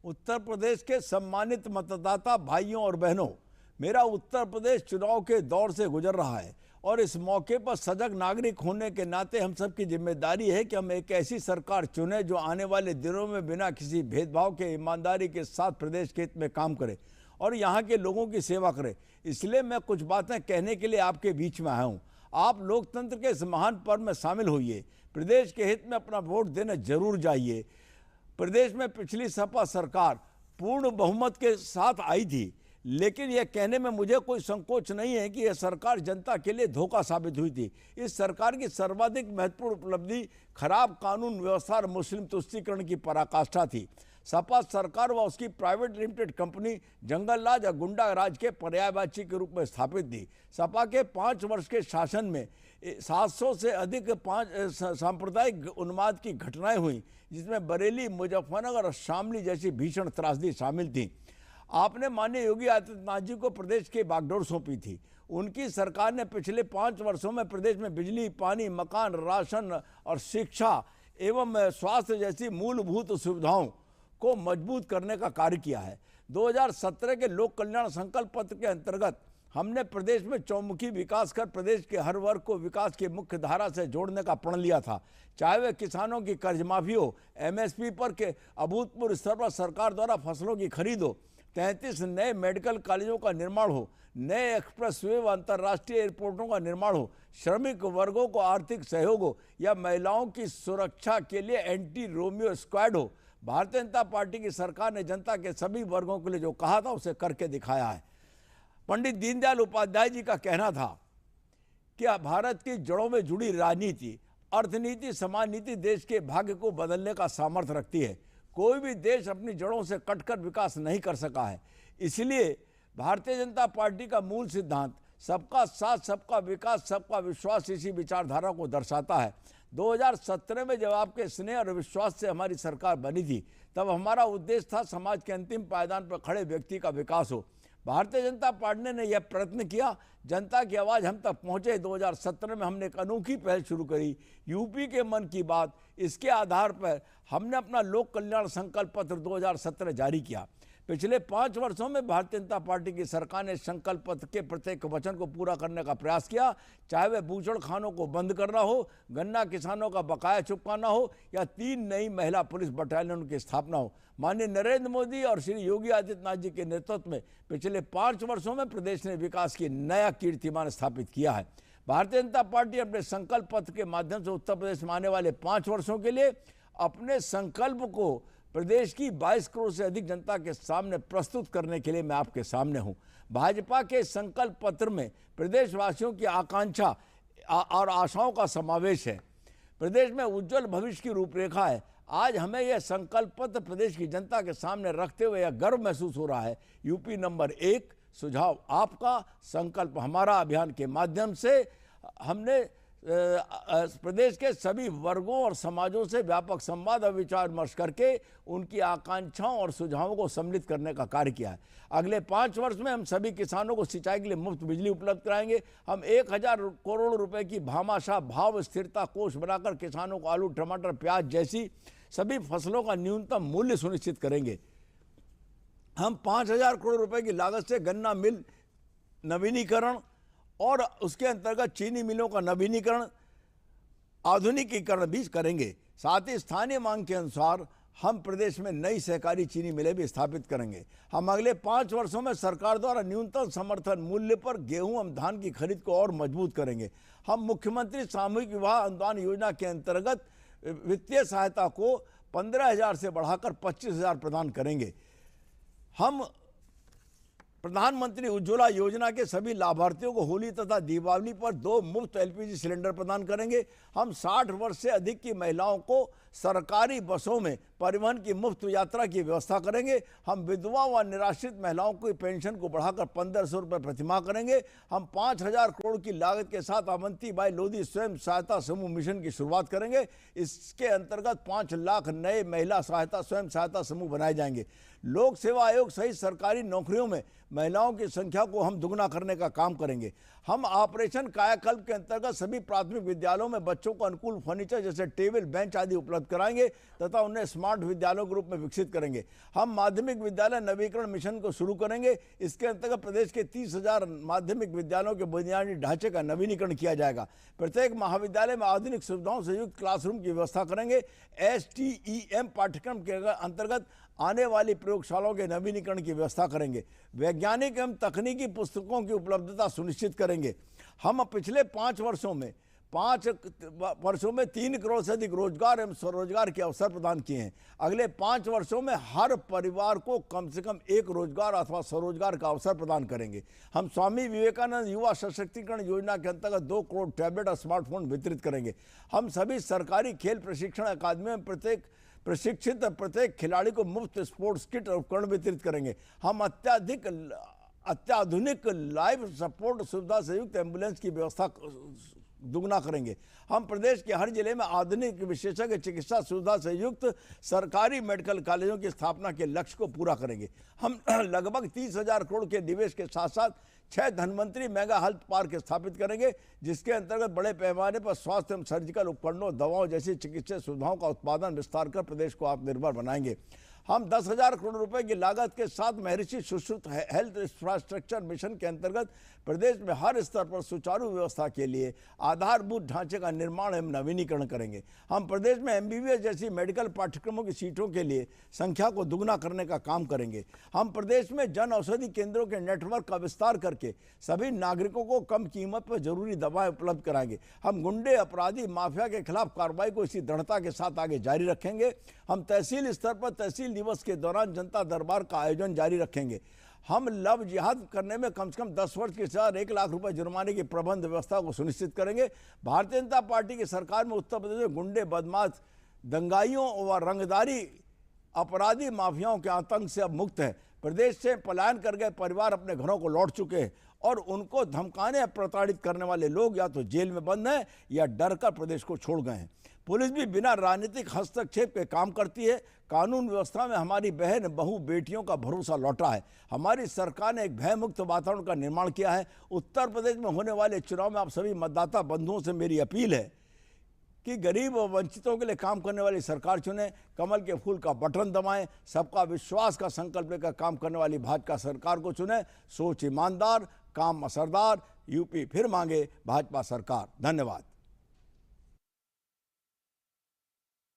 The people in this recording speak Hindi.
उत्तर प्रदेश के सम्मानित मतदाता भाइयों और बहनों, मेरा उत्तर प्रदेश चुनाव के दौर से गुजर रहा है और इस मौके पर सजग नागरिक होने के नाते हम सब की जिम्मेदारी है कि हम एक ऐसी सरकार चुनें जो आने वाले दिनों में बिना किसी भेदभाव के ईमानदारी के साथ प्रदेश के हित में काम करे और यहाँ के लोगों की सेवा करे। इसलिए मैं कुछ बातें कहने के लिए आपके बीच में आया हूँ। आप लोकतंत्र के इस महान पर्व में शामिल होइए, प्रदेश के हित में अपना वोट देने जरूर जाइए। प्रदेश में पिछली सपा सरकार पूर्ण बहुमत के साथ आई थी, लेकिन यह कहने में मुझे कोई संकोच नहीं है कि यह सरकार जनता के लिए धोखा साबित हुई थी। इस सरकार की सर्वाधिक महत्वपूर्ण उपलब्धि खराब कानून व्यवस्था और मुस्लिम तुष्टीकरण की पराकाष्ठा थी। सपा सरकार व उसकी प्राइवेट लिमिटेड कंपनी जंगल राज और गुंडा राज के पर्यायवाची के रूप में स्थापित थी। सपा के 5 वर्ष के शासन में 700 से अधिक सांप्रदायिक उन्माद की घटनाएं हुई, जिसमें बरेली, मुजफ्फरनगर और शामली जैसी भीषण त्रासदी शामिल थी। आपने माननीय योगी आदित्यनाथ जी को प्रदेश की बागडोर सौंपी थी। उनकी सरकार ने पिछले 5 वर्षों में प्रदेश में बिजली, पानी, मकान, राशन और शिक्षा एवं स्वास्थ्य जैसी मूलभूत सुविधाओं को मजबूत करने का कार्य किया है। 2017 के लोक कल्याण संकल्प पत्र के अंतर्गत हमने प्रदेश में चौमुखी विकास कर प्रदेश के हर वर्ग को विकास की मुख्य धारा से जोड़ने का प्रण लिया था। चाहे वह किसानों की कर्ज माफी हो, एमएसपी पर के अभूतपूर्व स्तर पर सरकार द्वारा फसलों की खरीद हो, 33 नए मेडिकल कॉलेजों का निर्माण हो, नए एक्सप्रेसवे व अंतर्राष्ट्रीय एयरपोर्टों का निर्माण हो, श्रमिक वर्गों को आर्थिक सहयोग हो या महिलाओं की सुरक्षा के लिए एंटी रोमियो स्क्वाड हो। भारतीय जनता पार्टी की सरकार ने जनता के सभी वर्गों के लिए जो कहा था उसे करके दिखाया है। पंडित दीनदयाल उपाध्याय जी का कहना था कि भारत की जड़ों में जुड़ी राजनीति, अर्थनीति, समाज नीति देश के भाग्य को बदलने का सामर्थ्य रखती है। कोई भी देश अपनी जड़ों से कटकर विकास नहीं कर सका है। इसलिए भारतीय जनता पार्टी का मूल सिद्धांत सबका साथ, सबका विकास, सबका विश्वास इसी विचारधारा को दर्शाता है। 2017 में जब आपके स्नेह और विश्वास से हमारी सरकार बनी थी, तब हमारा उद्देश्य था समाज के अंतिम पायदान पर खड़े व्यक्ति का विकास हो। भारतीय जनता पार्टी ने यह प्रयत्न किया, जनता की आवाज़ हम तक पहुंचे। 2017 में हमने एक अनोखी पहल शुरू करी, यूपी के मन की बात। इसके आधार पर हमने अपना लोक कल्याण संकल्प पत्र 2017 जारी किया। पिछले 5 वर्षों में भारतीय जनता पार्टी की सरकार ने संकल्प पत्र के प्रत्येक वचन को पूरा करने का प्रयास किया, चाहे वह बूचड़खानों को बंद करना हो, गन्ना किसानों का बकाया चुकाना हो या 3 नई महिला पुलिस बटालियन की स्थापना हो। माननीय नरेंद्र मोदी और श्री योगी आदित्यनाथ जी के नेतृत्व में पिछले 5 वर्षों में प्रदेश ने विकास की नया कीर्तिमान स्थापित किया है। भारतीय जनता पार्टी अपने संकल्प पत्र के माध्यम से उत्तर प्रदेश में आने वाले 5 वर्षों के लिए अपने संकल्प को प्रदेश की 22 करोड़ से अधिक जनता के सामने प्रस्तुत करने के लिए मैं आपके सामने हूं। भाजपा के संकल्प पत्र में प्रदेशवासियों की आकांक्षा और आशाओं का समावेश है। प्रदेश में उज्जवल भविष्य की रूपरेखा है। आज हमें यह संकल्प पत्र प्रदेश की जनता के सामने रखते हुए यह गर्व महसूस हो रहा है। यूपी नंबर 1, सुझाव आपका, संकल्प हमारा अभियान के माध्यम से हमने प्रदेश के सभी वर्गों और समाजों से व्यापक संवाद और विचार विमर्श करके उनकी आकांक्षाओं और सुझावों को सम्मिलित करने का कार्य किया है। अगले 5 वर्ष में हम सभी किसानों को सिंचाई के लिए मुफ्त बिजली उपलब्ध कराएंगे। हम 1000 करोड़ रुपए की भामाशाह भाव स्थिरता कोष बनाकर किसानों को आलू, टमाटर, प्याज जैसी सभी फसलों का न्यूनतम मूल्य सुनिश्चित करेंगे। हम 5000 करोड़ रुपए की लागत से गन्ना मिल नवीनीकरण और उसके अंतर्गत चीनी मिलों का नवीनीकरण, आधुनिकीकरण भी करेंगे। साथ ही स्थानीय मांग के अनुसार हम प्रदेश में नई सहकारी चीनी मिलें भी स्थापित करेंगे। हम अगले 5 वर्षों में सरकार द्वारा न्यूनतम समर्थन मूल्य पर गेहूं एवं धान की खरीद को और मजबूत करेंगे। हम मुख्यमंत्री सामूहिक विवाह अनुदान योजना के अंतर्गत वित्तीय सहायता को 15,000 से बढ़ाकर 25,000 प्रदान करेंगे। हम प्रधानमंत्री उज्ज्वला योजना के सभी लाभार्थियों को होली तथा दीपावली पर 2 मुफ्त एलपीजी सिलेंडर प्रदान करेंगे। हम 60 वर्ष से अधिक की महिलाओं को सरकारी बसों में परिवहन की मुफ्त यात्रा की व्यवस्था करेंगे। हम विधवा व निराश्रित महिलाओं की पेंशन को बढ़ाकर 1500 रुपये प्रतिमाह करेंगे। हम 5000 करोड़ की लागत के साथ अवंती बाई लोधी स्वयं सहायता समूह मिशन की शुरुआत करेंगे। इसके अंतर्गत 5 लाख नए महिला सहायता स्वयं सहायता समूह बनाए जाएंगे। लोक सेवा आयोग सहित सरकारी नौकरियों में महिलाओं की संख्या को हम दुगना करने का काम करेंगे। हम ऑपरेशन कायाकल्प के अंतर्गत सभी प्राथमिक विद्यालयों में बच्चों को अनुकूल फर्नीचर जैसे टेबल, बेंच आदि उपलब्ध कराएंगे तथा उन्हें स्मार्ट स्मार्ट विद्यालयों के रूप में विकसित करेंगे। हम माध्यमिक विद्यालय नवीकरण मिशन को शुरू करेंगे। इसके अंतर्गत प्रदेश के 30,000 माध्यमिक विद्यालयों के बुनियादी ढांचे का नवीनीकरण किया जाएगा। प्रत्येक महाविद्यालय में आधुनिक सुविधाओं से युक्त क्लासरूम की व्यवस्था करेंगे। STEM पाठ्यक्रम के अंतर्गत आने वाली प्रयोगशालाओं के नवीनीकरण की व्यवस्था करेंगे। वैज्ञानिक एवं तकनीकी पुस्तकों की उपलब्धता सुनिश्चित करेंगे। हम पिछले 5 वर्षों में 3 करोड़ से अधिक रोजगार एवं स्वरोजगार के अवसर प्रदान किए हैं। अगले 5 वर्षों में हर परिवार को कम से कम 1 रोजगार अथवा स्वरोजगार का अवसर प्रदान करेंगे। हम स्वामी विवेकानंद युवा सशक्तिकरण योजना के अंतर्गत 2 करोड़ टैबलेट और स्मार्टफोन वितरित करेंगे। हम सभी सरकारी खेल प्रशिक्षण अकादमियों में प्रत्येक खिलाड़ी को मुफ्त स्पोर्ट्स किट और उपकरण वितरित करेंगे। हम अत्याधुनिक लाइफ सपोर्ट सुविधा से युक्त एम्बुलेंस की व्यवस्था दुगना करेंगे। हम प्रदेश के हर जिले में आधुनिक विशेषज्ञ चिकित्सा सुविधा से युक्त सरकारी मेडिकल कॉलेजों की स्थापना के लक्ष्य को पूरा करेंगे। हम लगभग 30,000 करोड़ के निवेश के साथ साथ 6 धनवंतरी मेगा हेल्थ पार्क स्थापित करेंगे, जिसके अंतर्गत बड़े पैमाने पर स्वास्थ्य एवं सर्जिकल उपकरणों, दवाओं जैसी चिकित्सा सुविधाओं का उत्पादन विस्तार कर प्रदेश को आत्मनिर्भर बनाएंगे। हम 10,000 करोड़ रुपए की लागत के साथ महर्षि सुश्रुत हेल्थ इंफ्रास्ट्रक्चर मिशन के अंतर्गत प्रदेश में हर स्तर पर सुचारू व्यवस्था के लिए आधारभूत ढांचे का निर्माण एवं नवीनीकरण करेंगे। हम प्रदेश में MBBS जैसी मेडिकल पाठ्यक्रमों की सीटों के लिए संख्या को दुगना करने का काम करेंगे। हम प्रदेश में जन औषधि केंद्रों के नेटवर्क का विस्तार करके सभी नागरिकों को कम कीमत पर जरूरी दवाएं उपलब्ध कराएंगे। हम गुंडे, अपराधी, माफिया के खिलाफ कार्रवाई को इसी दृढ़ता के साथ आगे जारी रखेंगे। हम तहसील स्तर पर तहसील दिवस के दौरान जनता दरबार का आयोजन जारी रखेंगे। हम लव जिहाद करने में कम से कम 10 वर्ष के साथ 1 लाख रुपए जुर्माने की प्रबंध व्यवस्था को सुनिश्चित करेंगे। भारतीय जनता पार्टी की सरकार में उत्तर प्रदेश में गुंडे, बदमाश, दंगाइयों और रंगदारी अपराधी माफियाओं के आतंक से अब मुक्त है। प्रदेश से पलायन कर गए परिवार अपने घरों को लौट चुके हैं और उनको धमकाने प्रताड़ित करने वाले लोग या तो जेल में बंद हैं या डर कर प्रदेश को छोड़ गए हैं। पुलिस भी बिना राजनीतिक हस्तक्षेप के काम करती है। कानून व्यवस्था में हमारी बहन, बहू, बेटियों का भरोसा लौटा है। हमारी सरकार ने एक भयमुक्त वातावरण का निर्माण किया है। उत्तर प्रदेश में होने वाले चुनाव में आप सभी मतदाता बंधुओं से मेरी अपील है कि गरीब और वंचितों के लिए काम करने वाली सरकार चुने, कमल के फूल का बटन दबाएं, सबका विश्वास का संकल्प लेकर काम करने वाली भाजपा सरकार को चुने। सोच ईमानदार, काम असरदार, यूपी फिर मांगे भाजपा सरकार। धन्यवाद।